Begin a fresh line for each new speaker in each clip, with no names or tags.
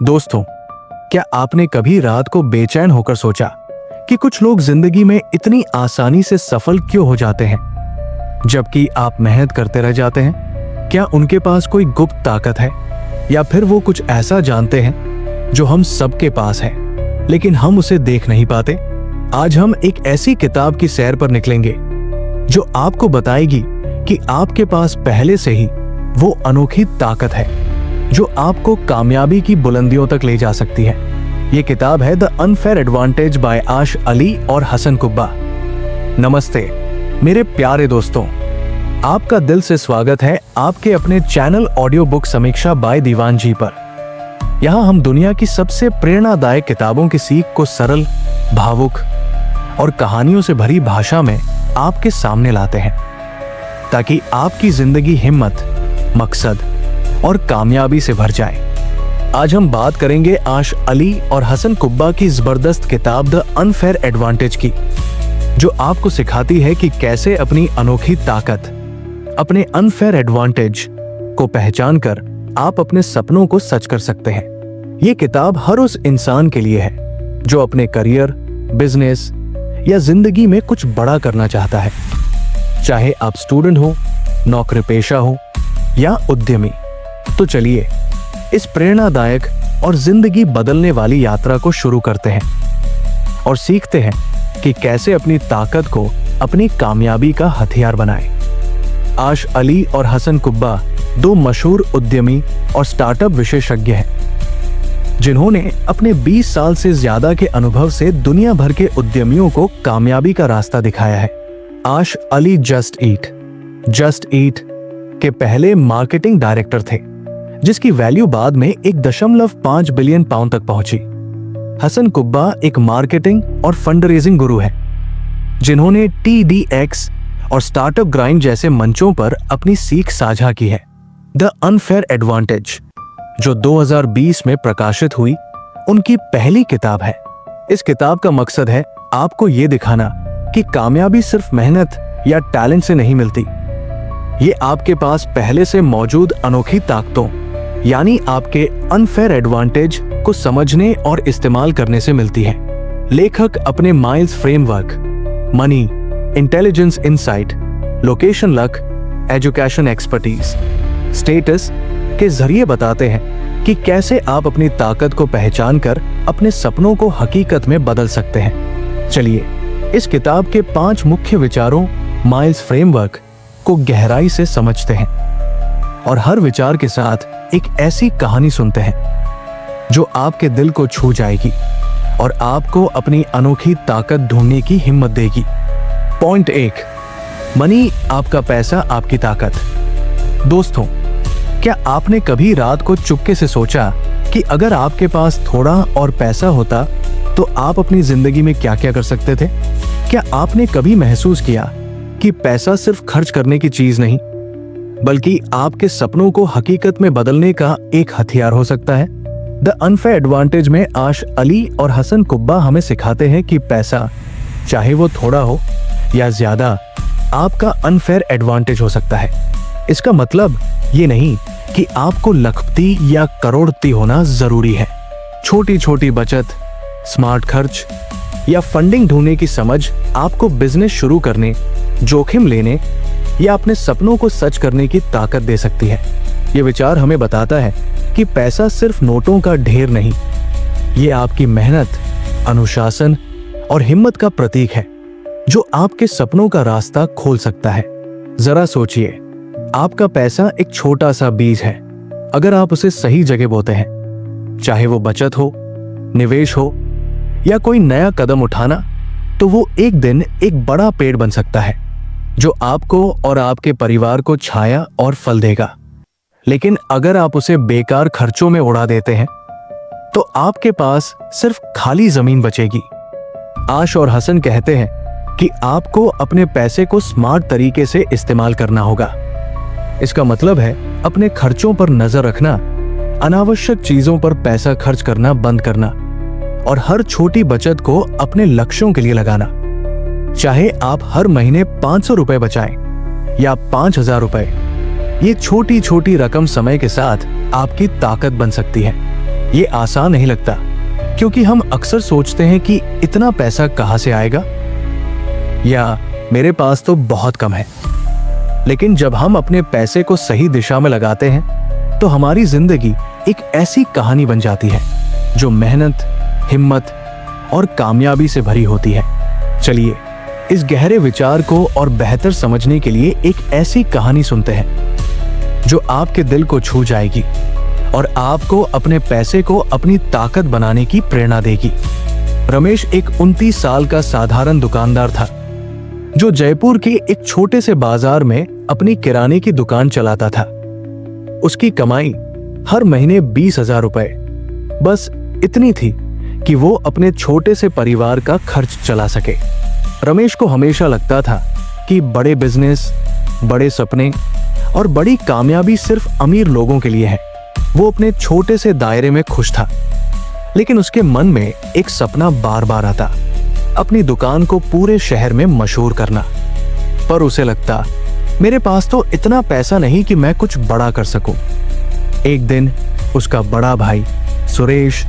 दोस्तों, क्या आपने कभी रात को बेचैन होकर सोचा कि कुछ लोग जिंदगी में इतनी आसानी से सफल क्यों हो जाते हैं, जबकि आप मेहनत करते रह जाते हैं? क्या उनके पास कोई गुप्त ताकत है, या फिर वो कुछ ऐसा जानते हैं जो हम सबके पास है लेकिन हम उसे देख नहीं पाते? आज हम एक ऐसी किताब की सैर पर निकलेंगे जो आपको बताएगी कि आपके पास पहले से ही वो अनोखी ताकत है जो आपको कामयाबी की बुलंदियों तक ले जा सकती है। ये किताब है द अनफेयर एडवांटेज बाय आश अली और हसन कुब्बा। नमस्ते मेरे प्यारे दोस्तों, आपका दिल से स्वागत है आपके अपने चैनल ऑडियो बुक समीक्षा बाय दीवान जी पर। यहाँ हम दुनिया की सबसे प्रेरणादायक किताबों की सीख को सरल, भावुक और कहानियों से भरी भाषा में आपके सामने लाते हैं, ताकि आपकी जिंदगी हिम्मत, मकसद और कामयाबी से भर जाए। आज हम बात करेंगे आश अली और हसन कुब्बा की जबरदस्त किताब द अनफेयर एडवांटेज की, जो आपको सिखाती है कि कैसे अपनी अनोखी ताकत, अपने अनफेयर एडवांटेज को पहचान कर आप अपने सपनों को सच कर सकते हैं। ये किताब हर उस इंसान के लिए है जो अपने करियर, बिजनेस या जिंदगी में कुछ बड़ा करना चाहता है। चाहे आप स्टूडेंट हो, नौकरी पेशा हो या उद्यमी, तो चलिए इस प्रेरणादायक और जिंदगी बदलने वाली यात्रा को शुरू करते हैं और सीखते हैं कि कैसे अपनी ताकत को अपनी कामयाबी का हथियार बनाएं। आश अली और हसन कुब्बा दो मशहूर उद्यमी और स्टार्टअप विशेषज्ञ हैं, जिन्होंने अपने 20 साल से ज्यादा के अनुभव से दुनिया भर के उद्यमियों को कामयाबी का रास्ता दिखाया है। आश अली जस्ट ईट के पहले मार्केटिंग डायरेक्टर थे, जिसकी वैल्यू बाद में 1.5 बिलियन पाउंड तक पहुंची। हसन कुब्बा एक मार्केटिंग और फंड रेजिंग गुरु है, जिन्होंने TEDx और स्टार्टअप ग्राइंड जैसे मंचों पर अपनी सीख साझा की है। द अनफेयर एडवांटेज, जो 2020 में प्रकाशित हुई, उनकी पहली किताब है। इस किताब का मकसद है आपको ये दिखाना कि कामयाबी सिर्फ मेहनत या टैलेंट से नहीं मिलती। ये आपके पास पहले से मौजूद अनोखी ताकतों, यानी आपके अनफेयर एडवांटेज को समझने और इस्तेमाल करने से मिलती है। लेखक अपने miles framework, money, intelligence insight, location luck, education expertise, status के जरिए बताते हैं कि कैसे आप अपनी ताकत को पहचान कर अपने सपनों को हकीकत में बदल सकते हैं। चलिए इस किताब के 5 मुख्य विचारों, माइल्स फ्रेमवर्क को गहराई से समझते हैं और हर विचार के साथ एक ऐसी कहानी सुनते हैं जो आपके दिल को छू जाएगी और आपको अपनी अनोखी ताकत ढूंढने की हिम्मत देगी। पॉइंट 1, मनी, आपका पैसा आपकी ताकत। दोस्तों, क्या आपने कभी रात को चुपके से सोचा कि अगर आपके पास थोड़ा और पैसा होता तो आप अपनी जिंदगी में क्या क्या कर सकते थे? क्या आपने कभी महसूस किया कि पैसा सिर्फ खर्च करने की चीज नहीं, बल्कि आपके सपनों को हकीकत में बदलने का एक हथियार हो सकता है? द अनफेयर एडवांटेज में आश अली और हसन कुब्बा हमें सिखाते हैं कि पैसा, चाहे वो थोड़ा हो या ज्यादा, आपका अनफेयर एडवांटेज हो सकता है। इसका मतलब ये नहीं कि आपको लखपति या करोड़पति होना जरूरी है। छोटी छोटी बचत, स्मार्ट खर्च या फंडिंग ढूंढने की समझ आपको बिजनेस शुरू करने, जोखिम लेने या अपने सपनों को सच करने की ताकत दे सकती है। ये विचार हमें बताता है कि पैसा सिर्फ नोटों का ढेर नहीं, ये आपकी मेहनत, अनुशासन और हिम्मत का प्रतीक है, जो आपके सपनों का रास्ता खोल सकता है। जरा सोचिए, आपका पैसा एक छोटा सा बीज है। अगर आप उसे सही जगह बोते हैं, चाहे वो बचत हो, निवेश हो या कोई नया कदम उठाना, तो वो एक दिन एक बड़ा पेड़ बन सकता है जो आपको और आपके परिवार को छाया और फल देगा। लेकिन अगर आप उसे बेकार खर्चों में उड़ा देते हैं, तो आपके पास सिर्फ खाली जमीन बचेगी। आश और हसन कहते हैं कि आपको अपने पैसे को स्मार्ट तरीके से इस्तेमाल करना होगा। इसका मतलब है अपने खर्चों पर नजर रखना, अनावश्यक चीजों पर पैसा खर्च करना बंद करना और हर छोटी बचत को अपने लक्ष्यों के लिए लगाना। चाहे आप हर महीने 500 रुपए बचाएं या 5000 रुपए, ये छोटी छोटी रकम समय के साथ आपकी ताकत बन सकती है। ये आसान नहीं लगता, क्योंकि हम अक्सर सोचते हैं कि इतना पैसा कहां से आएगा, या मेरे पास तो बहुत कम है। लेकिन जब हम अपने पैसे को सही दिशा में लगाते हैं तो हमारी जिंदगी एक ऐसी कहानी बन जाती है जो मेहनत, हिम्मत और कामयाबी से भरी होती है। चलिए इस गहरे विचार को और बेहतर समझने के लिए एक ऐसी कहानी सुनते हैं जो आपके दिल को छू जाएगी और आपको अपने पैसे को अपनी ताकत बनाने की प्रेरणा देगी। रमेश एक 29 साल का साधारण दुकानदार था जो जयपुर के एक छोटे से बाजार में अपनी किराने की दुकान चलाता था। उसकी कमाई हर महीने 20,000 रुपए, बस इतनी थी कि वो अपने छोटे से परिवार का खर्च चला सके। रमेश को हमेशा लगता था कि बड़े बिजनेस, बड़े सपने और बड़ी कामयाबी सिर्फ अमीर लोगों के लिए है। वो अपने छोटे से दायरे में खुश था, लेकिन उसके मन में एक सपना बार बार आता, अपनी दुकान को पूरे शहर में मशहूर करना। पर उसे लगता, मेरे पास तो इतना पैसा नहीं कि मैं कुछ बड़ा कर सकूं। एक दिन उसका बड़ा भाई सुरेश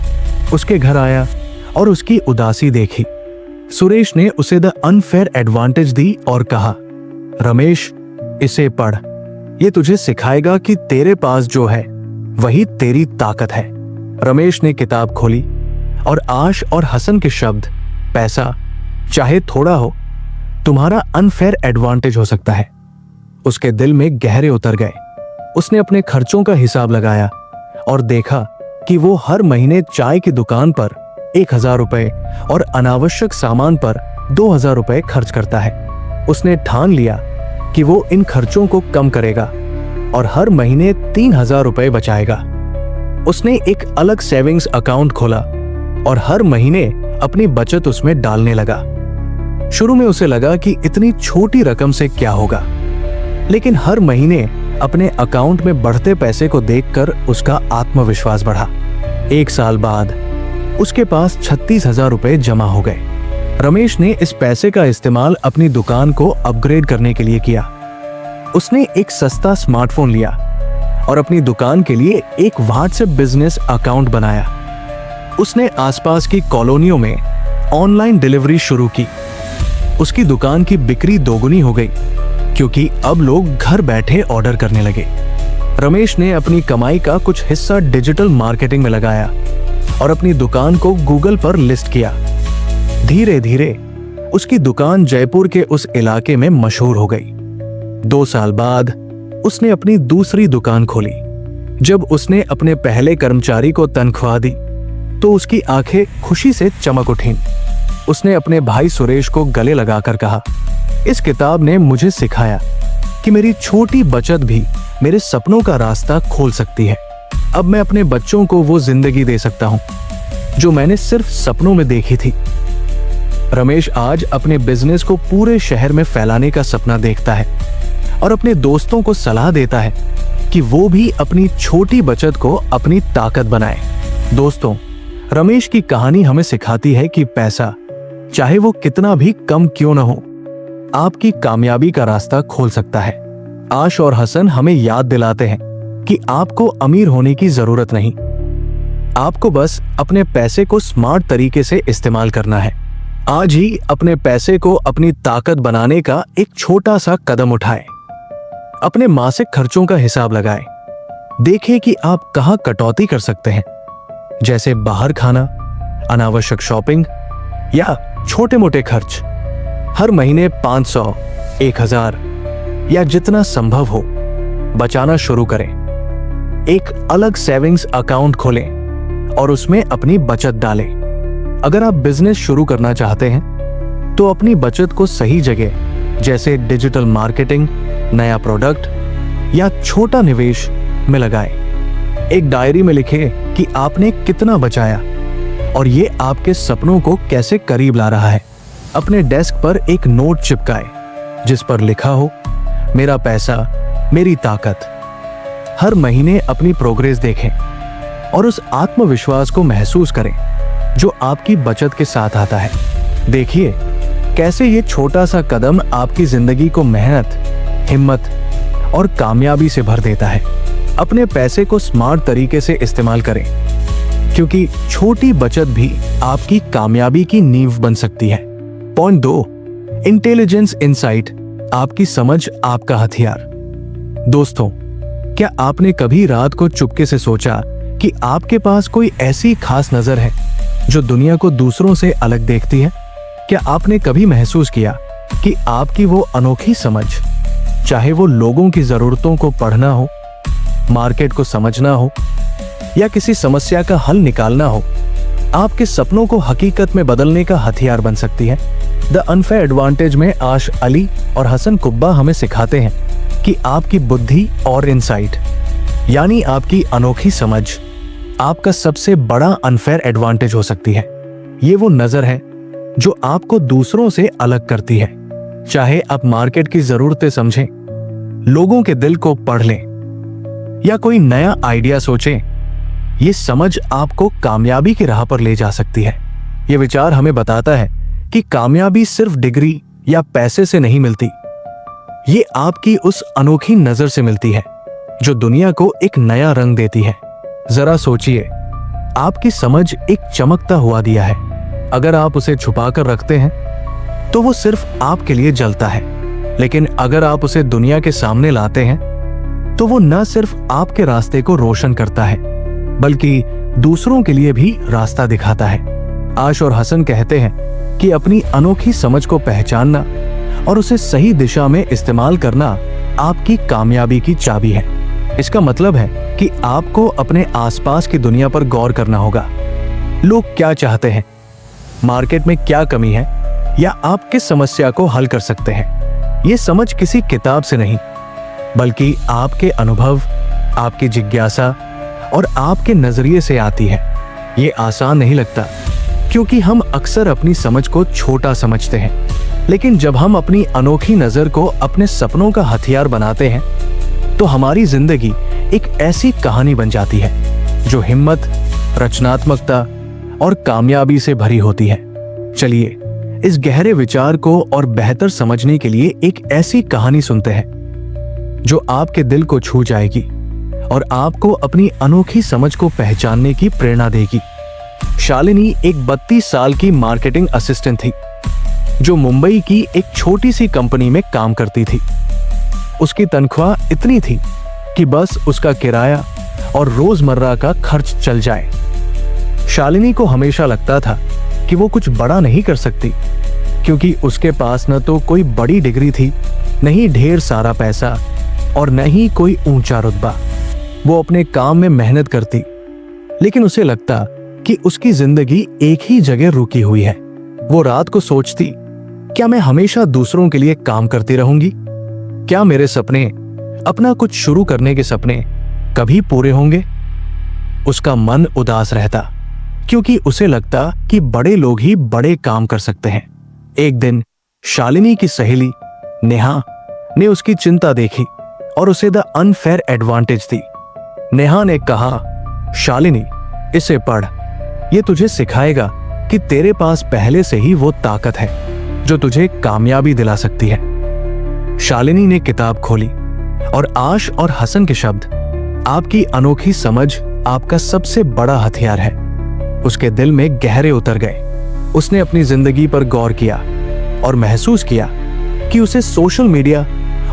उसके घर आया और उसकी उदासी देखी। सुरेश ने उसे द अनफेयर एडवांटेज दी और कहा, रमेश, इसे पढ़, ये तुझे सिखाएगा कि तेरे पास जो है वही तेरी ताकत है। रमेश ने किताब खोली और आश और हसन के शब्द, पैसा चाहे थोड़ा हो, तुम्हारा अनफेयर एडवांटेज हो सकता है, उसके दिल में गहरे उतर गए। उसने अपने खर्चों का हिसाब लगाया और देखा कि वो हर महीने चाय की दुकान पर 1,000 रुपए और अनावश्यक सामान पर 2,000 रुपए खर्च करता है। उसने ठान लिया कि वो इन खर्चों को कम करेगा और हर महीने 3,000 रुपए बचाएगा। उसने एक अलग सेविंग्स अकाउंट खोला और हर महीने अपनी बचत उसमें डालने लगा। शुरू में उसे लगा कि इतनी छोटी रकम से क्या होगा, लेकिन हर महीने अपने अकाउंट में बढ़ते पैसे को देखकर उसका आत्मविश्वास बढ़ा। 1 साल बाद उसके पास 36,000 रुपए जमा हो गए। रमेश ने इस पैसे का इस्तेमाल अपनी दुकान को अपग्रेड करने के लिए किया। उसने एक सस्ता स्मार्टफोन लिया और अपनी दुकान के लिए एक व्हाट्सएप बिजनेस अकाउंट बनाया। उसने आसपास की कॉलोनियों में ऑनलाइन डिलीवरी शुरू की। उसकी दुकान की बिक्री दोगुनी हो गई, क्योंकि अब लोग घर बैठे ऑर्डर करने लगे। रमेश ने अपनी कमाई का कुछ हिस्सा डिजिटल मार्केटिंग में लगाया और अपनी दुकान को गूगल पर लिस्ट किया। धीरे धीरे उसकी दुकान जयपुर के उस इलाके में मशहूर हो गई। 2 साल बाद उसने अपनी दूसरी दुकान खोली। जब उसने अपने पहले कर्मचारी को तनख्वाह दी तो उसकी आंखें खुशी से चमक उठीं। उसने अपने भाई सुरेश को गले लगाकर कहा, इस किताब ने मुझे सिखाया कि मेरी छोटी बचत भी मेरे सपनों का रास्ता खोल सकती है। अब मैं अपने बच्चों को वो जिंदगी दे सकता हूं जो मैंने सिर्फ सपनों में देखी थी। रमेश आज अपने बिजनेस को पूरे शहर में फैलाने का सपना देखता है और अपने दोस्तों को सलाह देता है कि वो भी अपनी छोटी बचत को अपनी ताकत बनाए। दोस्तों, रमेश की कहानी हमें सिखाती है कि पैसा, चाहे वो कितना भी कम क्यों न हो, आपकी कामयाबी का रास्ता खोल सकता है। आश और हसन हमें याद दिलाते हैं कि आपको अमीर होने की जरूरत नहीं, आपको बस अपने पैसे को स्मार्ट तरीके से इस्तेमाल करना है। आज ही अपने पैसे को अपनी ताकत बनाने का एक छोटा सा कदम उठाएं। अपने मासिक खर्चों का हिसाब लगाएं। देखें कि आप कहां कटौती कर सकते हैं, जैसे बाहर खाना, अनावश्यक शॉपिंग या छोटे मोटे खर्च। हर महीने 500, 1,000 या जितना संभव हो बचाना शुरू करें। एक अलग सेविंग्स अकाउंट खोलें और उसमें अपनी बचत डालें। अगर आप बिजनेस शुरू करना चाहते हैं तो अपनी बचत को सही जगह, जैसे डिजिटल मार्केटिंग, नया प्रोडक्ट या छोटा निवेश में लगाएं। एक डायरी में लिखें कि आपने कितना बचाया और ये आपके सपनों को कैसे करीब ला रहा है। अपने डेस्क पर एक नोट चिपकाएं जिस पर लिखा हो, मेरा पैसा, मेरी ताकत। हर महीने अपनी प्रोग्रेस देखें और उस आत्मविश्वास को महसूस करें जो आपकी बचत के साथ आता है। देखिए कैसे ये छोटा सा कदम आपकी जिंदगी को मेहनत, हिम्मत और कामयाबी से भर देता है। अपने पैसे को स्मार्ट तरीके से इस्तेमाल करें, क्योंकि छोटी बचत भी आपकी कामयाबी की नींव बन सकती है। पॉइंट 2, इंटेलिजेंस इनसाइट, आपकी समझ आपका हथियार। दोस्तों, क्या आपने कभी रात को चुपके से सोचा कि आपके पास कोई ऐसी खास नजर है जो दुनिया को दूसरों से अलग देखती है? क्या आपने कभी महसूस किया कि आपकी वो अनोखी समझ, चाहे वो लोगों की जरूरतों को पढ़ना हो, मार्केट को समझना हो या किसी समस्या का हल निकालना हो, आपके सपनों को हकीकत में बदलने का हथियार बन सकती है? द अनफेयर एडवांटेज में आश अली और हसन कुब्बा हमें सिखाते हैं कि आपकी बुद्धि और इनसाइट, यानी आपकी अनोखी समझ, आपका सबसे बड़ा अनफेयर एडवांटेज हो सकती है। ये वो नजर है जो आपको दूसरों से अलग करती है। चाहे आप मार्केट की जरूरतें समझें, लोगों के दिल को पढ़ लें या कोई नया आइडिया सोचें, ये समझ आपको कामयाबी की राह पर ले जा सकती है। ये विचार हमें बताता है कि कामयाबी सिर्फ डिग्री या पैसे से नहीं मिलती, ये आपकी उस अनोखी नजर से मिलती है जो दुनिया को एक नया रंग देती है। जरा सोचिए, आपकी समझ एक चमकता हुआ दिया है। अगर आप उसे छुपा कर रखते हैं तो वो सिर्फ आपके लिए जलता है, लेकिन अगर आप उसे दुनिया के सामने लाते हैं तो वो न सिर्फ आपके रास्ते को रोशन करता है बल्कि दूसरों के लिए भी रास्ता दिखाता है। आश और हसन कहते हैं कि अपनी अनोखी समझ को पहचानना और उसे सही दिशा में इस्तेमाल करना आपकी कामयाबी की चाबी है। इसका मतलब है कि आपको अपने आसपास की दुनिया पर गौर करना होगा। लोग क्या चाहते हैं, मार्केट में क्या कमी है, या आप किस समस्या को हल कर सकते हैं। ये समझ किसी किताब से नहीं बल्कि आपके अनुभव, आपकी जिज्ञासा और आपके नजरिए से आती है। ये आसान नहीं लगता क्योंकि हम अक्सर अपनी समझ को छोटा समझते हैं, लेकिन जब हम अपनी अनोखी नजर को अपने सपनों का हथियार बनाते हैं तो हमारी जिंदगी एक ऐसी कहानी बन जाती है जो हिम्मत, रचनात्मकता और कामयाबी से भरी होती है। चलिए इस गहरे विचार को और बेहतर समझने के लिए एक ऐसी कहानी सुनते हैं जो आपके दिल को छू जाएगी और आपको अपनी अनोखी समझ को पहचानने की प्रेरणा देगी। शालिनी एक 32 साल की मार्केटिंग असिस्टेंट थी जो मुंबई की एक छोटी सी कंपनी में काम करती थी। उसकी तनख्वाह इतनी थी कि बस उसका किराया और रोजमर्रा का खर्च चल जाए। शालिनी को हमेशा लगता था कि वो कुछ बड़ा नहीं कर सकती क्योंकि उसके पास न तो कोई बड़ी डिग्री थी, न ही ढेर सारा पैसा और न ही कोई ऊंचा रुतबा। वो अपने काम में मेहनत करती, लेकिन उसे लगता कि उसकी जिंदगी एक ही जगह रुकी हुई है। वो रात को सोचती, क्या मैं हमेशा दूसरों के लिए काम करती रहूंगी? क्या मेरे सपने, अपना कुछ शुरू करने के सपने कभी पूरे होंगे? उसका मन उदास रहता क्योंकि उसे लगता कि बड़े लोग ही बड़े काम कर सकते हैं। एक दिन शालिनी की सहेली नेहा ने उसकी चिंता देखी और उसे द अनफेयर एडवांटेज दी। नेहा ने कहा, शालिनी, इसे पढ़, ये तुझे सिखाएगा कि तेरे पास पहले से ही वो ताकत है जो तुझे कामयाबी दिला सकती है। शालिनी ने किताब खोली और आश और हसन के शब्द, आपकी अनोखी समझ आपका सबसे बड़ा हथियार है, उसके दिल में गहरे उतर गए। उसने अपनी जिंदगी पर गौर किया और महसूस किया कि उसे सोशल मीडिया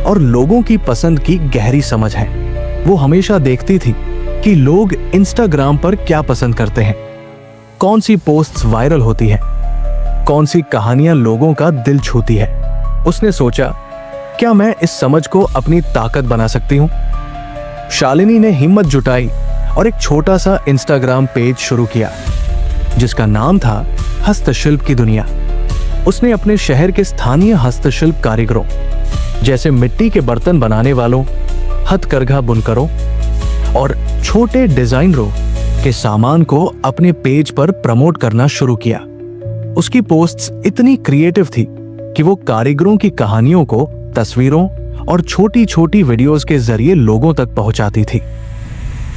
और लोगों की पसंद की गहरी समझ है। वो हमेशा देखती थी कि लोग इंस्टाग्राम पर क्या पसंद करते हैं, कौन सी पोस्ट्स वायरल होती है, कौन सी कहानियां लोगों का दिल छूती है। उसने सोचा, क्या मैं इस समझ को अपनी ताकत बना सकती हूं? शालिनी ने हिम्मत जुटाई और एक छोटा सा इंस्टाग्राम पेज शुरू किया जिसका नाम था हस्तशिल्प की दुनिया। उसने अपने शहर के स्थानीय हस्तशिल्प कारीगरों जैसे मिट्टी के बर्तन बनाने वालों, हथकरघा बुनकरों और छोटे डिजाइनरों के सामान को अपने पेज पर प्रमोट करना शुरू किया। उसकी पोस्ट्स इतनी क्रिएटिव थी कि वो कारीगरों की कहानियों को तस्वीरों और छोटी छोटी वीडियोस के जरिए लोगों तक पहुंचाती थी।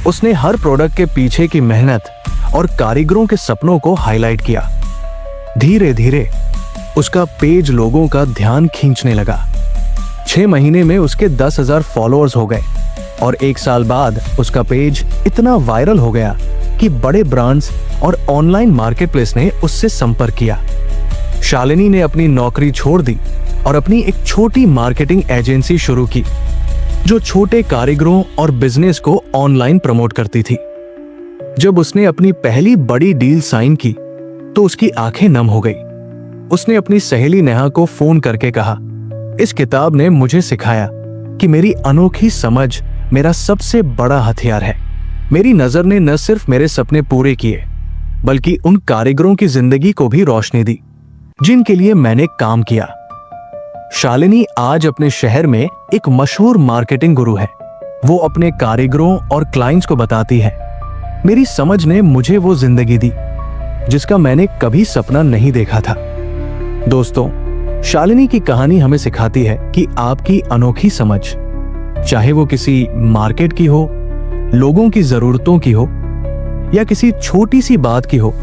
उसने हर प्रोडक्ट के पीछे की मेहनत और कारीगरों के सपनों को हाईलाइट किया। धीरे धीरे उसका पेज लोगों का ध्यान खींचने लगा। 6 महीने में उसके 10,000 फॉलोअर्स हो गए और 1 साल बाद उसका पेज इतना वायरल हो गया कि बड़े ब्रांड्स और ऑनलाइन मार्केटप्लेस ने उससे संपर्क किया। शालिनी ने अपनी नौकरी छोड़ दी और अपनी एक छोटी मार्केटिंग एजेंसी शुरू की जो छोटे कारीगरों और बिजनेस को ऑनलाइन प्रमोट करती थी। जब उसने अपनी पहली बड़ी डील साइन की तो उसकी आंखें नम हो गई। उसने अपनी सहेली नेहा को फोन करके कहा, इस किताब ने मुझे सिखाया कि मेरी अनोखी समझ मेरा सबसे बड़ा हथियार है। मेरी नजर ने न सिर्फ मेरे सपने पूरे किए बल्कि उन कारीगरों की जिंदगी को भी रोशनी दी जिनके लिए मैंने काम किया। शालिनी आज अपने शहर में एक मशहूर मार्केटिंग गुरु है। वो अपने कारीगरों और क्लाइंट्स को बताती है, मेरी समझ ने मुझे वो जिंदगी दी जिसका मैंने कभी सपना नहीं देखा था। दोस्तों, शालिनी की कहानी हमें सिखाती है कि आपकी अनोखी समझ, चाहे वो किसी मार्केट की हो, लोगों की जरूरतों की हो या किसी छोटी सी बात की हो,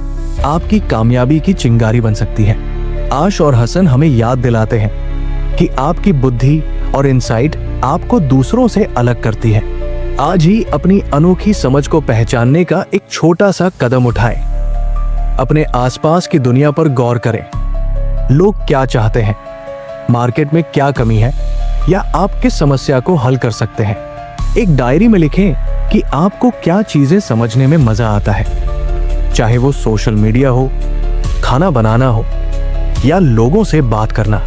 आपकी कामयाबी की चिंगारी बन सकती है। आश और हसन हमें याद दिलाते हैं कि आपकी बुद्धि और इंसाइट आपको दूसरों से अलग करती है। आज ही अपनी अनोखी समझ को पहचानने का एक छोटा सा कदम उठाएं। अपने आसपास की दुनिया पर गौर करें। लोग क्या चाहते हैं, मार्केट में क्या कमी है, या आप किस समस्या को हल कर सकते हैं। एक डायरी में लिखें कि आपको क्या चीजें समझने में मजा आता है, चाहे वो सोशल मीडिया हो, खाना बनाना हो या लोगों से बात करना।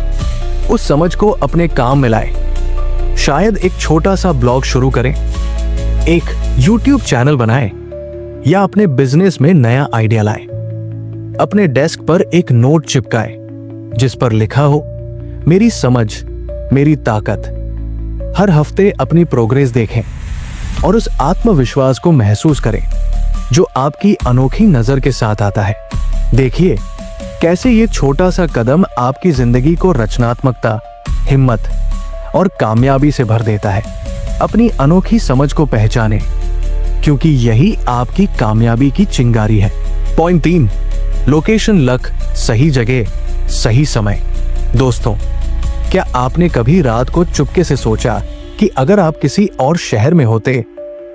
उस समझ को अपने काम में लाएं। शायद एक छोटा सा ब्लॉग शुरू करें, एक YouTube चैनल बनाएं या अपने बिजनेस में नया आइडिया लाएं। अपने डेस्क पर एक नोट चिपकाएं जिस पर लिखा हो, मेरी समझ मेरी ताकत। हर हफ्ते अपनी प्रोग्रेस देखें और उस आत्मविश्वास को महसूस करें जो आपकी अनोखी नजर के साथ आता है। देखिए कैसे ये छोटा सा कदम आपकी जिंदगी को रचनात्मकता, हिम्मत और कामयाबी से भर देता है। अपनी अनोखी समझ को पहचानें क्योंकि यही आपकी कामयाबी की चिंगारी है। पॉइंट 3, लोकेशन लक, सही जगह सही समय। दोस्तों, क्या आपने कभी रात को चुपके से सोचा कि अगर आप किसी और शहर में होते,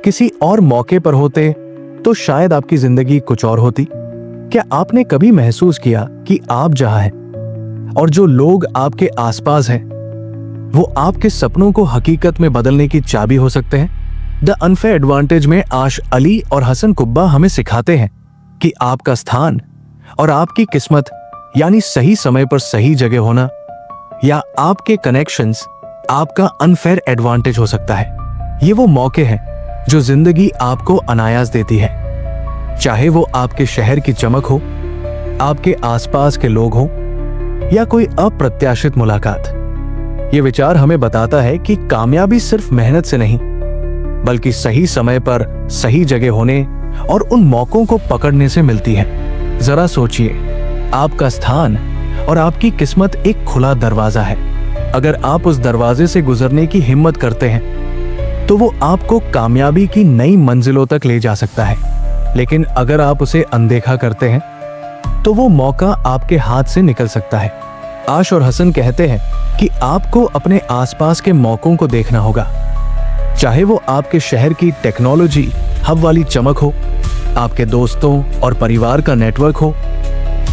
किसी और मौके पर होते, तो शायद आपकी जिंदगी कुछ और होती? क्या आपने कभी महसूस किया कि आप जहां हैं और जो लोग आपके आसपास हैं वो आपके सपनों को हकीकत में बदलने की चाबी हो सकते हैं? द अनफेयर एडवांटेज में आश अली और हसन कुब्बा हमें सिखाते हैं कि आपका स्थान और आपकी किस्मत, यानी सही समय पर सही जगह होना, या आपके कनेक्शंस आपका अनफेयर एडवांटेज हो सकता है। ये वो मौके हैं जो जिंदगी आपको अनायास देती है, चाहे वो आपके शहर की चमक हो, आपके आसपास के लोग हो या कोई अप्रत्याशित मुलाकात। ये विचार हमें बताता है कि कामयाबी सिर्फ मेहनत से नहीं बल्कि सही समय पर सही जगह होने और उन मौकों को पकड़ने से मिलती है। जरा सोचिए, आपका स्थान और आपकी किस्मत एक खुला दरवाजा है। अगर आप उस दरवाजे से गुजरने की हिम्मत करते हैं तो वो आपको कामयाबी की नई मंजिलों तक ले जा सकता है। लेकिन अगर आप उसे अनदेखा करते हैं तो वो मौका आपके हाथ से निकल सकता है। आश और हसन कहते हैं कि आपको अपने आसपास के मौकों को देखना होगा, चाहे वो आपके शहर की टेक्नोलॉजी हब वाली चमक हो, आपके दोस्तों और परिवार का नेटवर्क हो,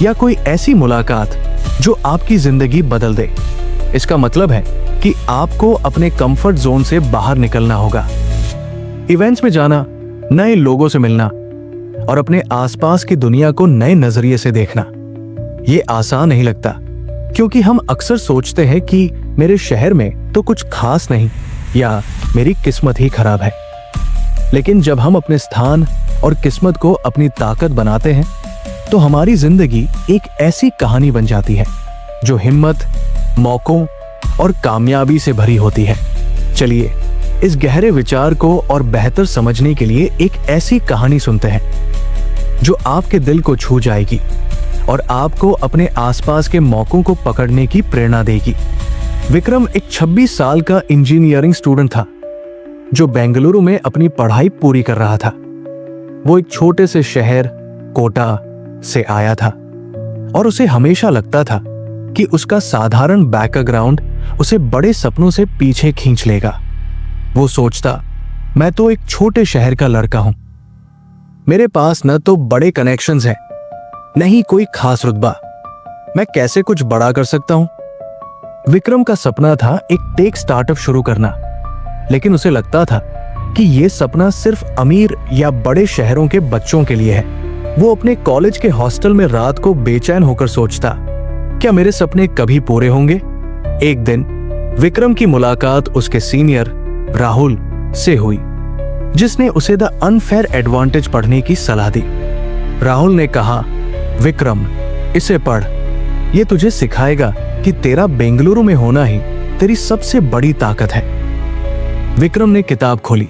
या कोई ऐसी मुलाकात जो आपकी जिंदगी बदल दे। इसका मतलब है कि आपको अपने कंफर्ट जोन से बाहर निकलना होगा। इवेंट्स में जाना, नए लोगों से मिलना और अपने आसपास की दुनिया को नए नजरिए से देखना, ये आसान नहीं लगता क्योंकि हम अक्सर सोचते हैं कि मेरे शहर में तो कुछ खास नहीं या मेरी किस्मत ही खराब है। लेकिन जब हम अपने स्थान और किस्मत को अपनी ताकत बनाते हैं तो हमारी जिंदगी एक ऐसी कहानी बन जाती है जो हिम्मत, मौकों और कामयाबी से भरी होती है। चलिए इस गहरे विचार को और बेहतर समझने के लिए एक ऐसी कहानी सुनते हैं जो आपके दिल को छू जाएगी और आपको अपने आसपास के मौकों को पकड़ने की प्रेरणा देगी। विक्रम एक 26 साल का इंजीनियरिंग स्टूडेंट था जो बेंगलुरु में अपनी पढ़ाई पूरी कर रहा था। वो एक छोटे से शहर कोटा से आया था और उसे हमेशा लगता था कि उसका साधारण बैकग्राउंड उसे बड़े सपनों से पीछे खींच लेगा। वो सोचता, मैं तो एक छोटे शहर का लड़का हूं, मेरे पास न तो बड़े कनेक्शंस हैं, न ही कोई खास रुतबा। मैं कैसे कुछ बड़ा कर सकता हूं? विक्रम का सपना था एक टेक स्टार्टअप शुरू करना, लेकिन उसे लगता था कि यह सपना सिर्फ अमीर या बड़े शहरों के बच्चों के लिए है। वो अपने कॉलेज के हॉस्टल में रात को बेचैन होकर सोचता, क्या मेरे सपने कभी पूरे होंगे? एक दिन विक्रम की मुलाकात उसके सीनियर राहुल से हुई, जिसने उसे द अनफेयर एडवांटेज पढ़ने की सलाह दी। राहुल ने कहा, विक्रम, इसे पढ़, यह तुझे सिखाएगा कि तेरा बेंगलुरु में होना ही तेरी सबसे बड़ी ताकत है। विक्रम ने किताब खोली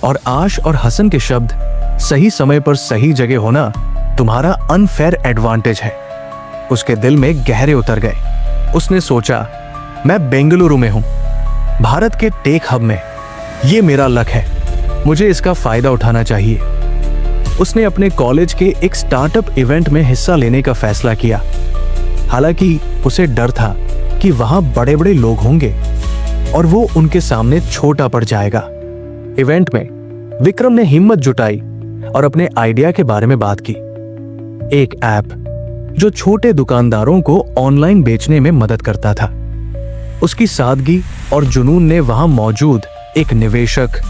और आश और हसन के शब्द, सही समय पर सही जगह होना तुम्हारा अनफेयर एडवांटेज है, उसके दिल में गहरे उतर गए। उसने सोचा, मैं बेंगलुरु में हूं, भारत के टेक हब में, यह मेरा लक है, मुझे इसका फायदा उठाना चाहिए। उसने अपने कॉलेज के एक स्टार्टअप इवेंट में हिस्सा लेने का फैसला किया। हालांकि उसे डर था कि वहां बड़े बड़े लोग होंगे और वो उनके सामने छोटा पड़ जाएगा। इवेंट में विक्रम ने हिम्मत जुटाई और अपने आइडिया के बारे में बात की, एक ऐप जो छोटे दुकानदारों को ऑनलाइन बेचने में मदद करता था। उसकी सादगी और जुनून ने वहां मौजूद एक निवेशक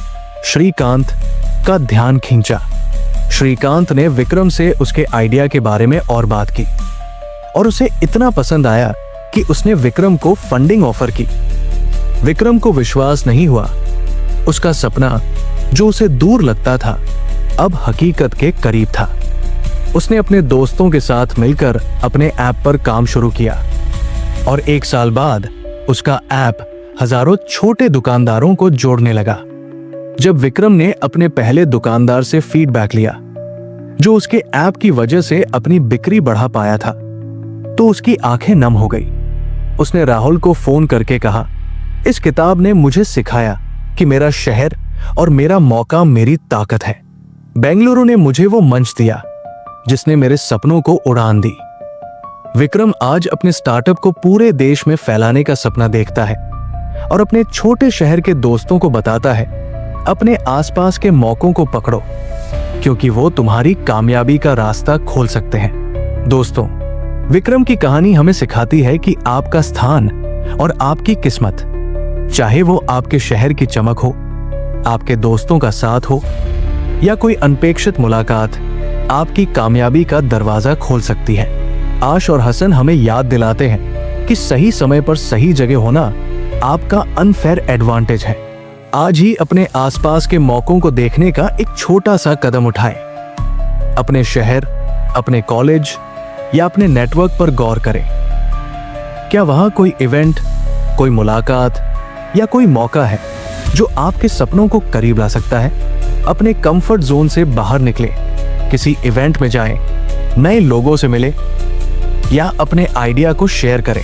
श्रीकांत का ध्यान खींचा। श्रीकांत ने विक्रम से उसके आइडिया के बारे में और बात की और उसे इतना पसंद आया कि उसने विक्रम को फंडिंग ऑफर की। विक्रम को विश्वास नहीं हुआ, उसका सपना जो उसे दूर लगता था अब हकीकत के करीब था। उसने अपने दोस्तों के साथ मिलकर अपने ऐप पर काम शुरू किया और 1 साल बाद उसका ऐप हजारों छोटे दुकानदारों को जोड़ने लगा। जब विक्रम ने अपने पहले दुकानदार से फीडबैक लिया, जो उसके ऐप की वजह से अपनी बिक्री बढ़ा पाया था, तो उसकी आंखें नम हो गई। उसने राहुल को फोन करके कहा, इस किताब ने मुझे सिखाया कि मेरा शहर और मेरा मौका मेरी ताकत है। बेंगलुरु ने मुझे वो मंच दिया जिसने मेरे सपनों को उड़ान दी। विक्रम आज अपने स्टार्टअप को पूरे देश में फैलाने का सपना देखता है और अपने छोटे शहर के दोस्तों को बताता है, अपने आसपास के मौकों को पकड़ो, क्योंकि वो तुम्हारी कामयाबी का रास्ता खोल सकते हैं। दोस्तों, विक्रम की कहानी हमें सिखाती है कि आपका स्थान और आपकी किस्मत, चाहे वो आपके शहर की चमक हो, आपके दोस्तों का साथ हो या कोई अनपेक्षित मुलाकात, आपकी कामयाबी का दरवाजा खोल सकती है। आश और हसन हमें याद दिलाते हैं कि सही समय पर सही जगह होना आपका अनफेयर एडवांटेज है। आज ही अपने आसपास के मौकों को देखने का एक छोटा सा कदम उठाएं। अपने शहर, अपने कॉलेज या अपने नेटवर्क पर गौर करें। क्या वहां कोई इवेंट, कोई मुलाकात या कोई मौका है जो आपके सपनों को करीब ला सकता है? अपने कंफर्ट जोन से बाहर निकले, किसी इवेंट में जाएं, नए लोगों से मिले या अपने आइडिया को शेयर करें।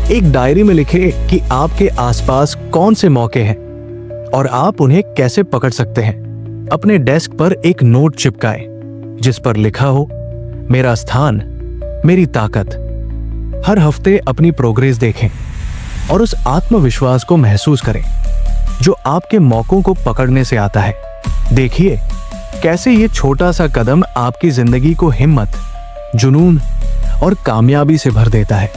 एक डायरी में लिखें कि आपके आसपास कौन से मौके हैं और आप उन्हें कैसे पकड़ सकते हैं। अपने डेस्क पर एक नोट चिपकाएं जिस पर लिखा हो, मेरा स्थान, मेरी ताकत। हर हफ्ते अपनी प्रोग्रेस देखें और उस आत्मविश्वास को महसूस करें जो आपके मौकों को पकड़ने से आता है। देखिए कैसे ये छोटा सा कदम आपकी जिंदगी को हिम्मत, जुनून और कामयाबी से भर देता है।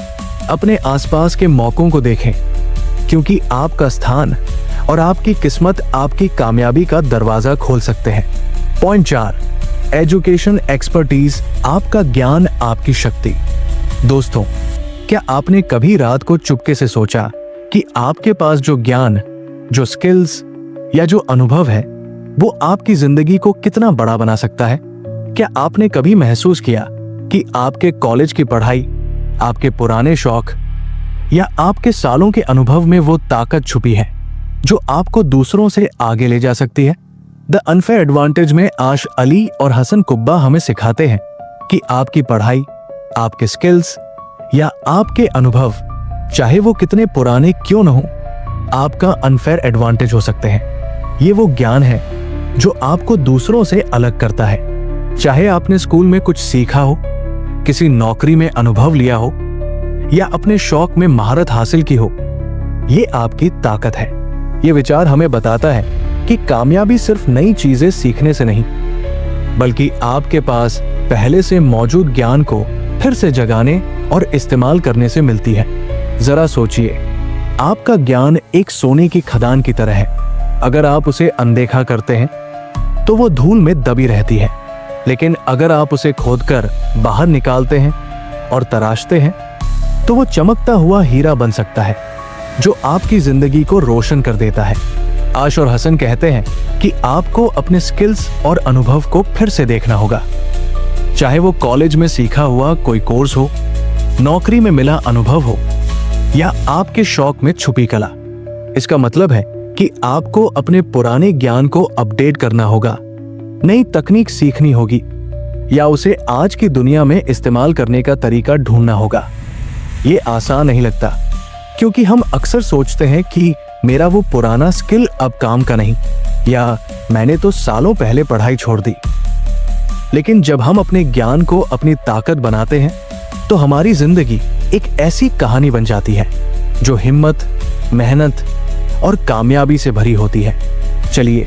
अपने आसपास के मौकों को देखें, क्योंकि आपका स्थान और आपकी किस्मत आपकी कामयाबी का दरवाजा खोल सकते हैं। पॉइंट 4, एजुकेशन एक्सपर्टीज, आपका ज्ञान, आपकी शक्ति। दोस्तों, क्या आपने कभी रात को चुपके से सोचा कि आपके पास जो ज्ञान, जो स्किल्स या जो अनुभव है, वो आपकी जिंदगी को कितना बड़ा बना सकता है? क्या आपने कभी महसूस किया कि आपके कॉलेज की पढ़ाई, आपके पुराने शौक या आपके सालों के अनुभव में वो ताकत छुपी है जो आपको दूसरों से आगे ले जा सकती है? द अनफेयर एडवांटेज में आश अली और हसन कुब्बा हमें सिखाते हैं कि आपकी पढ़ाई, आपके स्किल्स या आपके अनुभव, चाहे वो कितने पुराने क्यों न हो, आपका अनफेयर एडवांटेज हो सकते हैं। ये वो ज्ञान है जो आपको दूसरों से अलग करता है। चाहे आपने स्कूल में कुछ सीखा हो, किसी नौकरी में अनुभव लिया हो या अपने शौक में महारत हासिल की हो, ये आपकी ताकत है। ये विचार हमें बताता है कि कामयाबी सिर्फ नई चीजें सीखने से नहीं, बल्कि आपके पास पहले से मौजूद ज्ञान को फिर से जगाने और इस्तेमाल करने से मिलती है। जरा सोचिए, आपका ज्ञान एक सोने की खदान की तरह है। अगर आप उसे अनदेखा करते हैं तो वो धूल में दबी रहती है, लेकिन अगर आप उसे खोदकर बाहर निकालते हैं और तराशते हैं तो वो चमकता हुआ हीरा बन सकता है, जो आपकी जिंदगी को रोशन कर देता है। आश और हसन कहते हैं कि आपको अपने स्किल्स और अनुभव को फिर से देखना होगा, चाहे वो कॉलेज में सीखा हुआ कोई कोर्स हो, नौकरी में मिला अनुभव हो, या आपके शौक में छुपी कला। इसका मतलब है कि आपको अपने पुराने ज्ञान को अपडेट करना होगा, नई तकनीक सीखनी होगी, या उसे आज की दुनिया में इस्तेमाल करने का तरीका ढूंढना होगा। ये आसान नहीं लगता, क्योंकि हम अक्सर सोचते हैं कि मेरा वो पुराना स्किल अब काम का नहीं, या मैंने तो सालों पहले पढ़ाई छोड़ दी। लेकिन जब हम अपने ज्ञान को अपनी ताकत बनाते हैं तो हमारी जिंदगी एक ऐसी कहानी बन जाती है जो हिम्मत, मेहनत और कामयाबी से भरी होती है। चलिए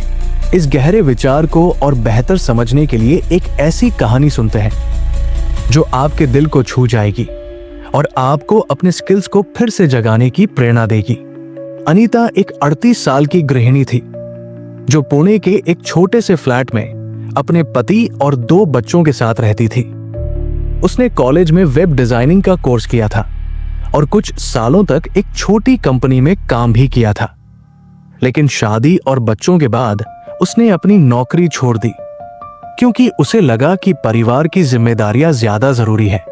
इस गहरे विचार को और बेहतर समझने के लिए एक ऐसी कहानी सुनते हैं जो आपके दिल को छू जाएगी और आपको अपने स्किल्स को फिर से जगाने की प्रेरणा देगी। अनीता एक 38 साल की गृहिणी थी जो पुणे के एक छोटे से फ्लैट में अपने पति और 2 बच्चों के साथ रहती थी। उसने कॉलेज में वेब डिजाइनिंग का कोर्स किया था और कुछ सालों तक एक छोटी कंपनी में काम भी किया था। लेकिन शादी और बच्चों के बाद उसने अपनी नौकरी छोड़ दी, क्योंकि उसे लगा कि परिवार की जिम्मेदारियां ज्यादा जरूरी है।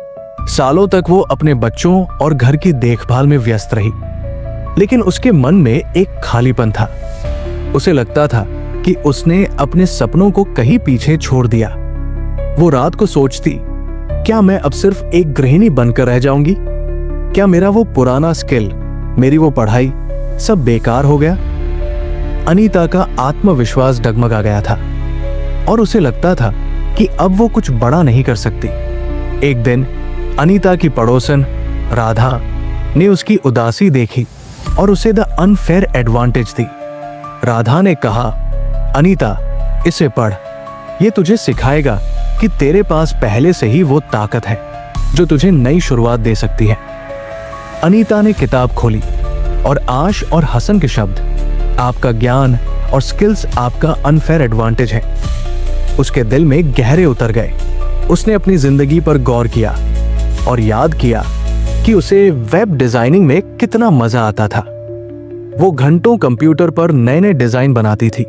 सालों तक वो अपने बच्चों और घर की देखभाल में व्यस्त रही, लेकिन उसके मन में एक खालीपन था। उसे लगता था कि उसने अपने सपनों को कहीं पीछे छोड़ दिया। वो रात को सोचती, क्या मैं अब सिर्फ एक गृहिणी बनकर रह जाऊंगी? क्या मेरा वो पुराना स्किल, मेरी वो पढ़ाई सब बेकार हो गया? अनीता का आत्मविश्वास डगमगा गया था और उसे लगता था कि अब वो कुछ बड़ा नहीं कर सकती। एक दिन अनीता की पड़ोसन राधा ने उसकी उदासी देखी और उसे द अनफेयर एडवांटेज दी। राधा ने कहा, अनीता, इसे पढ़, ये तुझे सिखाएगा कि तेरे पास पहले से ही वो ताकत है जो तुझे नई शुरुआत दे सकती है। अनीता ने किताब खोली और आश और हसन के शब्द, आपका ज्ञान और स्किल्स आपका अनफेयर एडवांटेज है, उसके दिल में गहरे उतर गए। उसने अपनी जिंदगी पर गौर किया और याद किया कि उसे वेब डिजाइनिंग में कितना मजा आता था। वो घंटों कंप्यूटर पर नए नए डिजाइन बनाती थी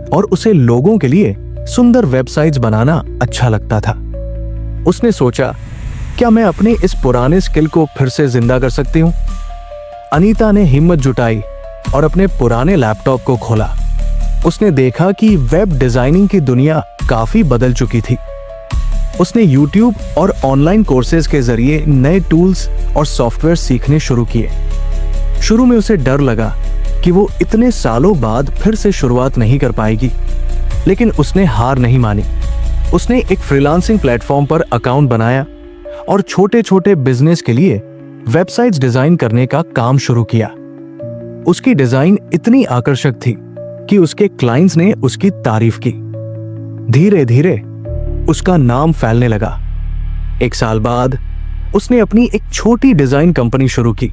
और उसे लोगों के लिए सुंदर वेबसाइट्स बनाना अच्छा लगता था। उसने सोचा, क्या मैं अपने इस पुराने स्किल को फिर से जिंदा कर सकती हूँ? अनीता ने हिम्मत जुटाई और अपने पुराने लैपटॉप को खोला। उसने देखा कि वेब डिजाइनिंग की दुनिया काफी बदल चुकी थी। उसने YouTube और ऑनलाइन कोर्सेज के जरिए नए टूल्स और सॉफ्टवेयर सीखने शुरू किए। शुरू में उसे डर लगा कि वो इतने सालों बाद फिर से शुरुआत नहीं कर पाएगी, लेकिन उसने हार नहीं मानी। उसने एक फ्रीलांसिंग प्लेटफॉर्म पर अकाउंट बनाया और छोटे छोटे बिजनेस के लिए वेबसाइट्स डिजाइन करने का काम शुरू किया। उसकी डिजाइन इतनी आकर्षक थी कि उसके क्लाइंट्स ने उसकी तारीफ की। धीरे धीरे उसका नाम फैलने लगा। 1 साल बाद उसने अपनी एक छोटी डिजाइन कंपनी शुरू की,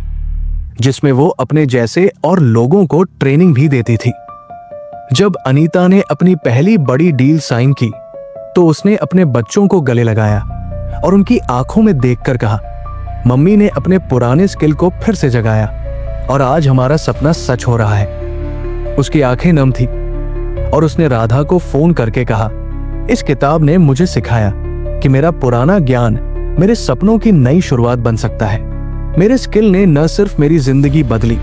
जिसमें वो अपने जैसे और लोगों को ट्रेनिंग भी देती थी। जब अनीता ने अपनी पहली बड़ी डील साइन की तो उसने अपने बच्चों को गले लगाया और उनकी आंखों में देखकर कहा, मम्मी ने अपने पुराने स्किल को फिर से जगाया और आज हमारा सपना सच हो रहा है। उसकी आंखें नम थी और उसने राधा को फोन करके कहा, इस किताब ने मुझे सिखाया कि मेरा पुराना ज्ञान मेरे सपनों की नई शुरुआत बन सकता है। मेरे स्किल ने न सिर्फ मेरी जिंदगी बदली,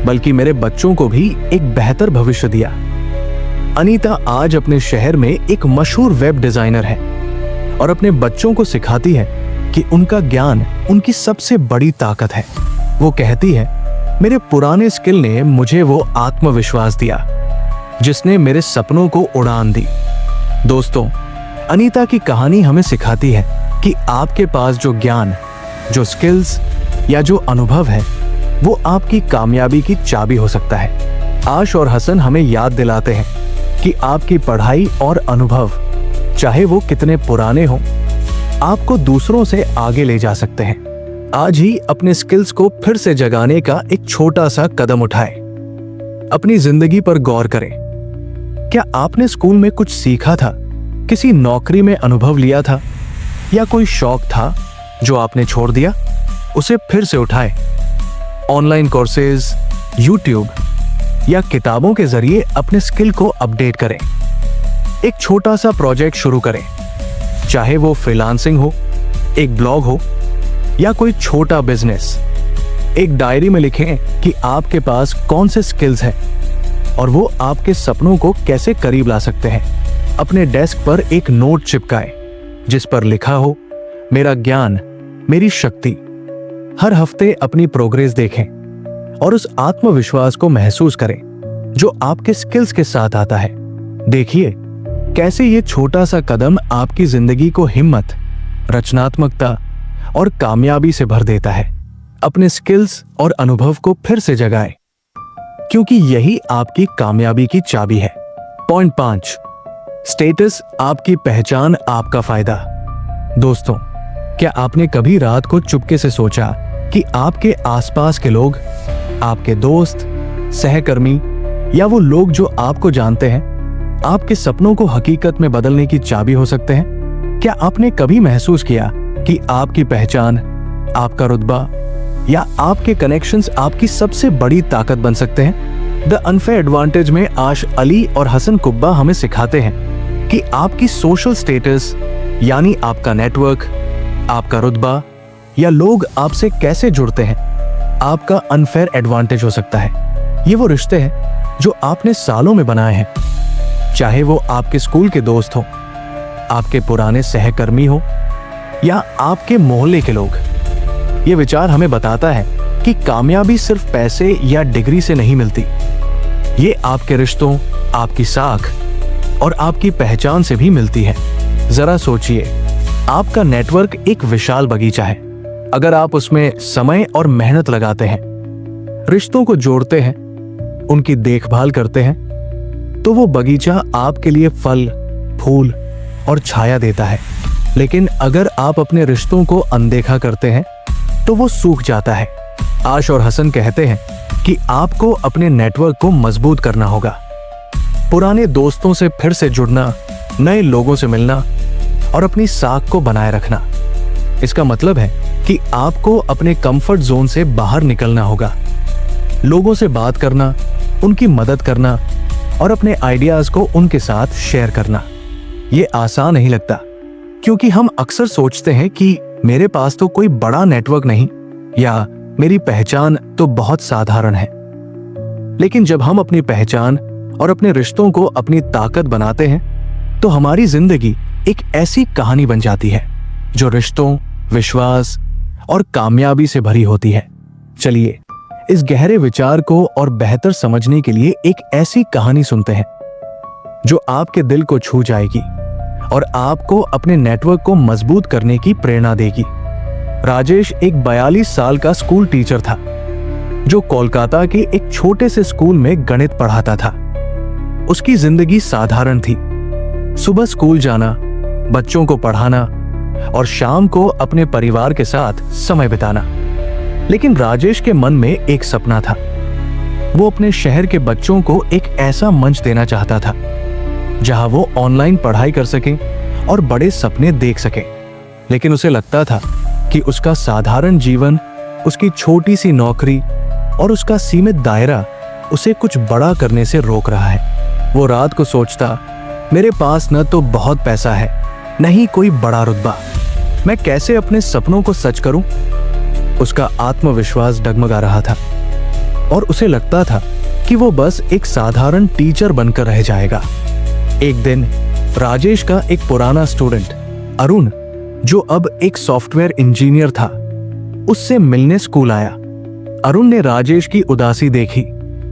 बल्कि मेरे बच्चों को भी एक बेहतर भविष्य दिया। अनीता आज अपने शहर में एक मशहूर वेब डिजाइनर है और अपने बच्चों को सिखाती है कि उनका ज्ञान उनकी सबसे बड़ी ताकत है। वो कहती है, मेरे पुराने स्किल ने मुझे वो आत्मविश्वास दिया जिसने मेरे सपनों को उड़ान दी। दोस्तों, अनीता की कहानी हमें सिखाती है कि आपके पास जो ज्ञान, जो स्किल्स या जो अनुभव है, वो आपकी कामयाबी की चाबी हो सकता है। आश और हसन हमें याद दिलाते हैं कि आपकी पढ़ाई और अनुभव, चाहे वो कितने पुराने हों, आपको दूसरों से आगे ले जा सकते हैं। आज ही अपने स्किल्स को फिर से जगाने का एक छोटा सा कदम उठाएं। अपनी जिंदगी पर गौर करें। क्या आपने स्कूल में कुछ सीखा था, किसी नौकरी में अनुभव लिया था, या कोई शौक था जो आपने छोड़ दिया? उसे फिर से उठाएं। ऑनलाइन कोर्सेज, यूट्यूब या किताबों के जरिए अपने स्किल को अपडेट करें। एक छोटा सा प्रोजेक्ट शुरू करें, चाहे वो फ्रीलांसिंग हो, एक ब्लॉग हो या कोई छोटा बिजनेस। एक डायरी में लिखें कि आपके पास कौन से स्किल्स हैं और वो आपके सपनों को कैसे करीब ला सकते हैं। अपने डेस्क पर एक नोट चिपकाएं जिस पर लिखा हो, मेरा ज्ञान, मेरी शक्ति। हर हफ्ते अपनी प्रोग्रेस देखें और उस आत्मविश्वास को महसूस करें जो आपके स्किल्स के साथ आता है। देखिए कैसे ये छोटा सा कदम आपकी जिंदगी को हिम्मत, रचनात्मकता और कामयाबी से भर देता है। अपने स्किल्स और अनुभव को फिर से जगाएं, क्योंकि यही आपकी कामयाबी की चाबी है। पॉइंट 5, स्टेटस आपकी पहचान, आपका फायदा। दोस्तों, क्या आपने कभी रात को चुपके से सोचा कि आपके आसपास के लोग, आपके दोस्त, सहकर्मी या वो लोग जो आपको जानते हैं, आपके सपनों को हकीकत में बदलने की चाबी हो सकते हैं? क्या आपने कभी महसूस किया कि आपकी पहचान, आपका रुतबा या आपके कनेक्शंस आपकी सबसे बड़ी ताकत बन सकते हैं? द अनफेयर एडवांटेज में आश अली और हसन कुब्बा हमें सिखाते हैं कि आपकी सोशल स्टेटस यानी आपका नेटवर्क, आपका रुतबा या लोग आपसे कैसे जुड़ते हैं, आपका अनफेयर एडवांटेज हो सकता है। ये वो रिश्ते हैं जो आपने सालों में बनाए हैं, चाहे वो आपके स्कूल के दोस्त हो, आपके पुराने सहकर्मी हो या आपके मोहल्ले के लोग। ये विचार हमें बताता है कि कामयाबी सिर्फ पैसे या डिग्री से नहीं मिलती। ये आपके रिश्तों, आपकी साख और आपकी पहचान से भी मिलती है। जरा सोचिए, आपका नेटवर्क एक विशाल बगीचा है। अगर आप उसमें समय और मेहनत लगाते हैं, रिश्तों को जोड़ते हैं, उनकी देखभाल करते हैं, तो वो बगीचा आपके लिए फल, फूल और छाया देता है। लेकिन अगर आप अपने रिश्तों को अनदेखा करते हैं तो वो सूख जाता है। आश और हसन कहते हैं कि आपको अपने नेटवर्क को मजबूत करना होगा। पुराने दोस्तों से फिर से जुड़ना, नए लोगों से मिलना और अपनी साख को बनाए रखना। इसका मतलब है कि आपको अपने कंफर्ट जोन से बाहर निकलना होगा। लोगों से बात करना, उनकी मदद करना और अपने आइडियाज को उनके साथ शेयर करना। ये आसान नहीं लगता, क्योंकि हम अक्सर सोचते हैं कि मेरे पास तो कोई बड़ा नेटवर्क नहीं या मेरी पहचान तो बहुत साधारण है। लेकिन जब हम अपनी पहचान और अपने रिश्तों को अपनी ताकत बनाते हैं, तो हमारी जिंदगी एक ऐसी कहानी बन जाती है जो रिश्तों, विश्वास और कामयाबी से भरी होती है। चलिए इस गहरे विचार को और बेहतर समझने के लिए एक ऐसी कहानी सुनते हैं जो आपके दिल को छू जाएगी और आपको अपने नेटवर्क को मजबूत करने की प्रेरणा देगी। राजेश एक 42 साल का स्कूल टीचर था जो कोलकाता के एक छोटे से स्कूल में गणित पढ़ाता था। उसकी जिंदगी साधारण थी। सुबह स्कूल जाना, बच्चों को पढ़ाना और शाम को अपने परिवार के साथ समय बिताना। लेकिन राजेश के मन में एक सपना था। वो अपने शहर के बच्चों को एक ऐसा मंच देना चाहता था जहां वो ऑनलाइन पढ़ाई कर सके और बड़े सपने देख सके। लेकिन उसे लगता था कि उसका साधारण जीवन, उसकी छोटी सी नौकरी और उसका सीमित दायरा उसे कुछ बड़ा करने से रोक रहा है। वो रात को सोचता, मेरे पास न तो बहुत पैसा है, न ही कोई बड़ा रुतबा, मैं कैसे अपने सपनों को सच करूं? उसका आत्मविश्वास डगमगा रहा था और उसे लगता था कि वो बस एक साधारण टीचर बनकर रह जाएगा। एक दिन राजेश का एक पुराना स्टूडेंट अरुण, जो अब एक सॉफ्टवेयर इंजीनियर था, उससे मिलने स्कूल आया। अरुण ने राजेश की उदासी देखी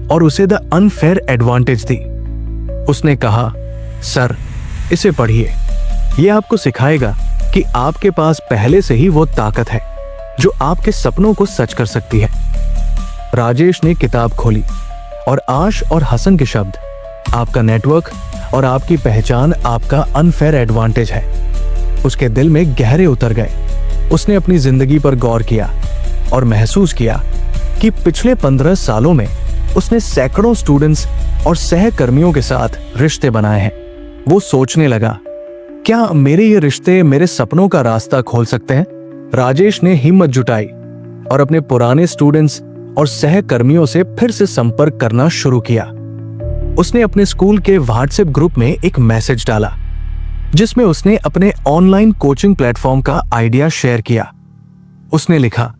और उसे द अनफेयर एडवांटेज दी। उसने कहा, सर, इसे पढ़िए। यह आपको सिखाएगा कि आपके पास पहले से ही वो ताकत है जो आपके सपनों को सच कर सकती है। राजेश ने किताब खोली और आश और हसन के शब्द, आपका नेटवर्क और आपकी पहचान आपका अनफेयर एडवांटेज है, उसके दिल में गहरे उतर गए। उसने अपनी जिंदगी पर गौर किया और महसूस किया कि पिछले 15 सालों में उसने सैकड़ों स्टूडेंट्स और सहकर्मियों के साथ रिश्ते बनाए हैं। वो सोचने लगा, क्या मेरे ये रिश्ते मेरे सपनों का रास्ता खोल सकते हैं? राजेश ने हिम्मत जुटाई और अपने पुराने स्टूडेंट्स और सहकर्मियों से फिर से संपर्क करना शुरू किया। उसने अपने स्कूल के व्हाट्सएप ग्रुप में एक मैसेज डाला जिसमें उसने अपने ऑनलाइन कोचिंग प्लेटफॉर्म का आइडिया शेयर किया। उसने लिखा,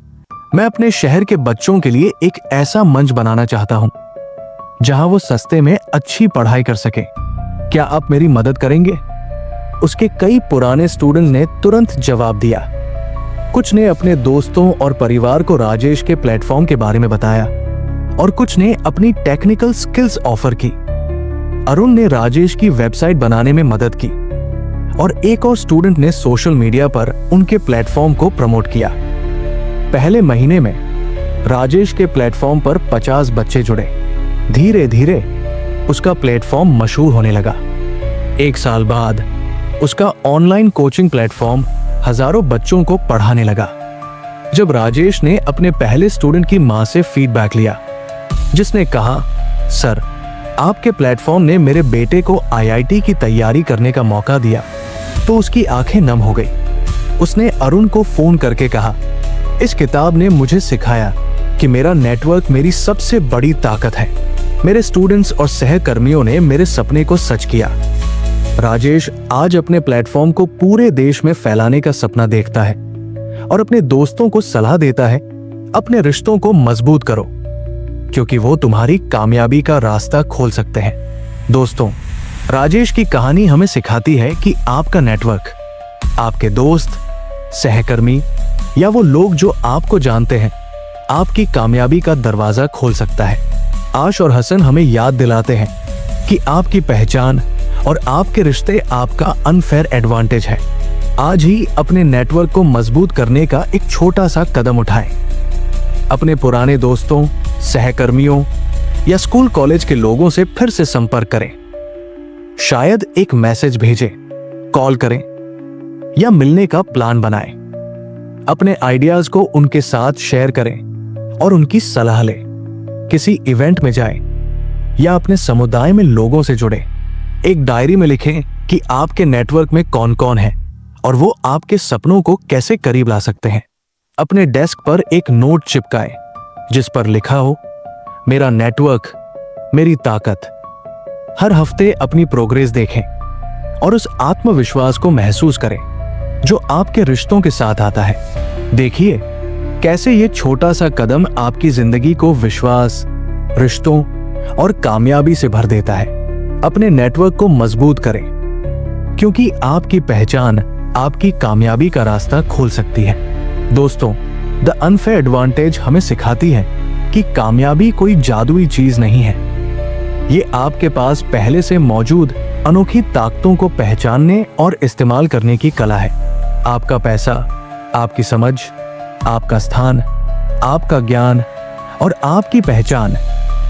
मैं अपने शहर के बच्चों के लिए एक ऐसा मंच बनाना चाहता हूं जहां वो सस्ते में अच्छी पढ़ाई कर सके। क्या आप मेरी मदद करेंगे? उसके कई पुराने स्टूडेंट ने तुरंत जवाब दिया। कुछ ने अपने दोस्तों और परिवार को राजेश के प्लेटफॉर्म के बारे में बताया और कुछ ने अपनी टेक्निकल स्किल्स ऑफर की। अरुण ने राजेश की वेबसाइट बनाने में मदद की और एक और स्टूडेंट ने सोशल मीडिया पर उनके प्लेटफॉर्म को प्रमोट किया। पहले महीने में राजेश के प्लेटफॉर्म पर 50 बच्चे जुड़े। धीरे धीरे उसका प्लेटफॉर्म मशहूर होने लगा। 1 साल बाद उसका ऑनलाइन कोचिंग प्लेटफॉर्म हजारों बच्चों को पढ़ाने लगा। जब राजेश ने अपने पहले स्टूडेंट की मां से फीडबैक लिया, जिसने कहा, सर, आपके प्लेटफॉर्म ने मेरे बेटे को आईआईटी की तैयारी करने का मौका दिया, तो उसकी आंखें नम हो गई। उसने अरुण को फोन करके कहा, इस किताब ने मुझे सिखाया कि मेरा नेटवर्क मेरी सबसे बड़ी ताकत है। मेरे स्टूडेंट्स और सहकर्मियों ने मेरे सपने को सच किया। राजेश आज अपने प्लेटफॉर्म को पूरे देश में फैलाने का सपना देखता है और अपने दोस्तों को सलाह देता है, अपने रिश्तों को मजबूत करो क्योंकि वो तुम्हारी कामयाबी का रास्ता खोल सकते हैं। दोस्तों, राजेश की कहानी हमें सिखाती है कि आपका नेटवर्क, आपके दोस्त, सहकर्मी या वो लोग जो आपको जानते हैं, आपकी कामयाबी का दरवाजा खोल सकता है। आश और हसन हमें याद दिलाते हैं कि आपकी पहचान और आपके रिश्ते आपका अनफेयर एडवांटेज है। आज ही अपने नेटवर्क को मजबूत करने का एक छोटा सा कदम उठाएं। अपने पुराने दोस्तों, सहकर्मियों या स्कूल कॉलेज के लोगों से फिर से संपर्क करें। शायद एक मैसेज भेजें, कॉल करें या मिलने का प्लान बनाएं। अपने आइडियाज को उनके साथ शेयर करें और उनकी सलाह लें। किसी इवेंट में जाएं या अपने समुदाय में लोगों से जुड़ें। एक डायरी में लिखें कि आपके नेटवर्क में कौन कौन है और वो आपके सपनों को कैसे करीब ला सकते हैं। अपने डेस्क पर एक नोट चिपकाएं जिस पर लिखा हो, मेरा नेटवर्क मेरी ताकत। हर हफ्ते अपनी प्रोग्रेस देखें और उस आत्मविश्वास को महसूस करें जो आपके रिश्तों के साथ आता है। देखिए कैसे ये छोटा सा कदम आपकी जिंदगी को विश्वास, रिश्तों और कामयाबी से भर देता है। अपने नेटवर्क को मजबूत करें क्योंकि आपकी पहचान आपकी कामयाबी का रास्ता खोल सकती है। दोस्तों, द अनफेयर एडवांटेज हमें सिखाती है कि कामयाबी कोई जादुई चीज नहीं है। ये आपके पास पहले से मौजूद अनोखी ताकतों को पहचानने और इस्तेमाल करने की कला है। आपका पैसा, आपकी समझ, आपका स्थान, आपका ज्ञान और आपकी पहचान,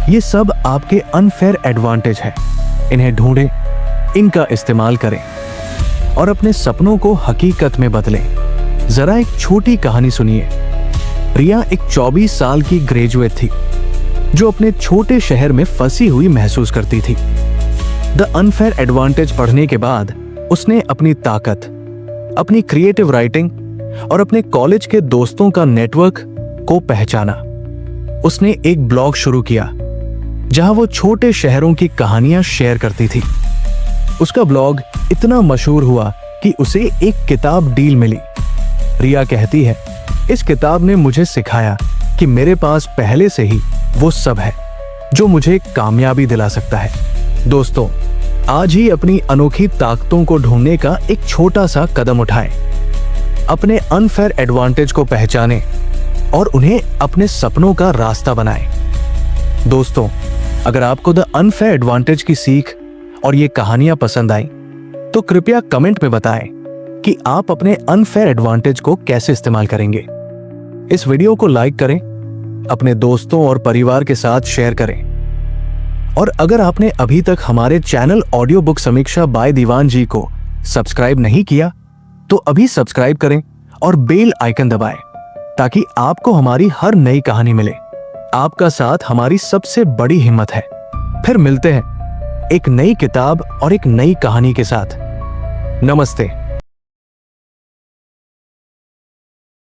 ये सब आपके अनफेयर एडवांटेज है। इन्हें ढूंढें, इनका इस्तेमाल करें और अपने सपनों को हकीकत में बदलें। जरा एक छोटी कहानी सुनिए। रिया एक 24 साल की ग्रेजुएट थी जो अपने छोटे शहर में फंसी हुई महसूस करती थी। द अनफेयर एडवांटेज पढ़ने के बाद उसने अपनी ताकत, अपनी क्रिएटिव राइटिंग और अपने कॉलेज के दोस्तों का नेटवर्क को पहचाना। उसने एक ब्लॉग शुरू किया जहां वो छोटे शहरों की कहानियां शेयर करती थी। उसका ब्लॉग इतना मशहूर हुआ कि उसे एक किताब डील मिली। रिया कहती है, इस किताब ने मुझे सिखाया कि मेरे पास पहले से ही वो सब है जो मुझे कामयाबी दिला सकता है। दोस्तों, आज ही अपनी अनोखी ताकतों को ढूंढने का एक छोटा सा कदम उठाएं। अपने अनफेयर एडवांटेज को पहचानें और उन्हें अपने सपनों का रास्ता बनाएं। दोस्तों, अगर आपको द अनफेयर एडवांटेज की सीख और ये कहानियां पसंद आई तो कृपया कमेंट में बताएं कि आप अपने अनफेयर एडवांटेज को कैसे इस्तेमाल करेंगे। इस वीडियो को लाइक करें, अपने दोस्तों और परिवार के साथ शेयर करें और अगर आपने अभी तक हमारे चैनल ऑडियो बुक समीक्षा बाय दीवान जी को सब्सक्राइब नहीं किया तो अभी सब्सक्राइब करें और बेल आइकन दबाएं ताकि आपको हमारी हर नई कहानी मिले। आपका साथ हमारी सबसे बड़ी हिम्मत है। फिर मिलते हैं एक नई किताब और एक नई कहानी के साथ। नमस्ते।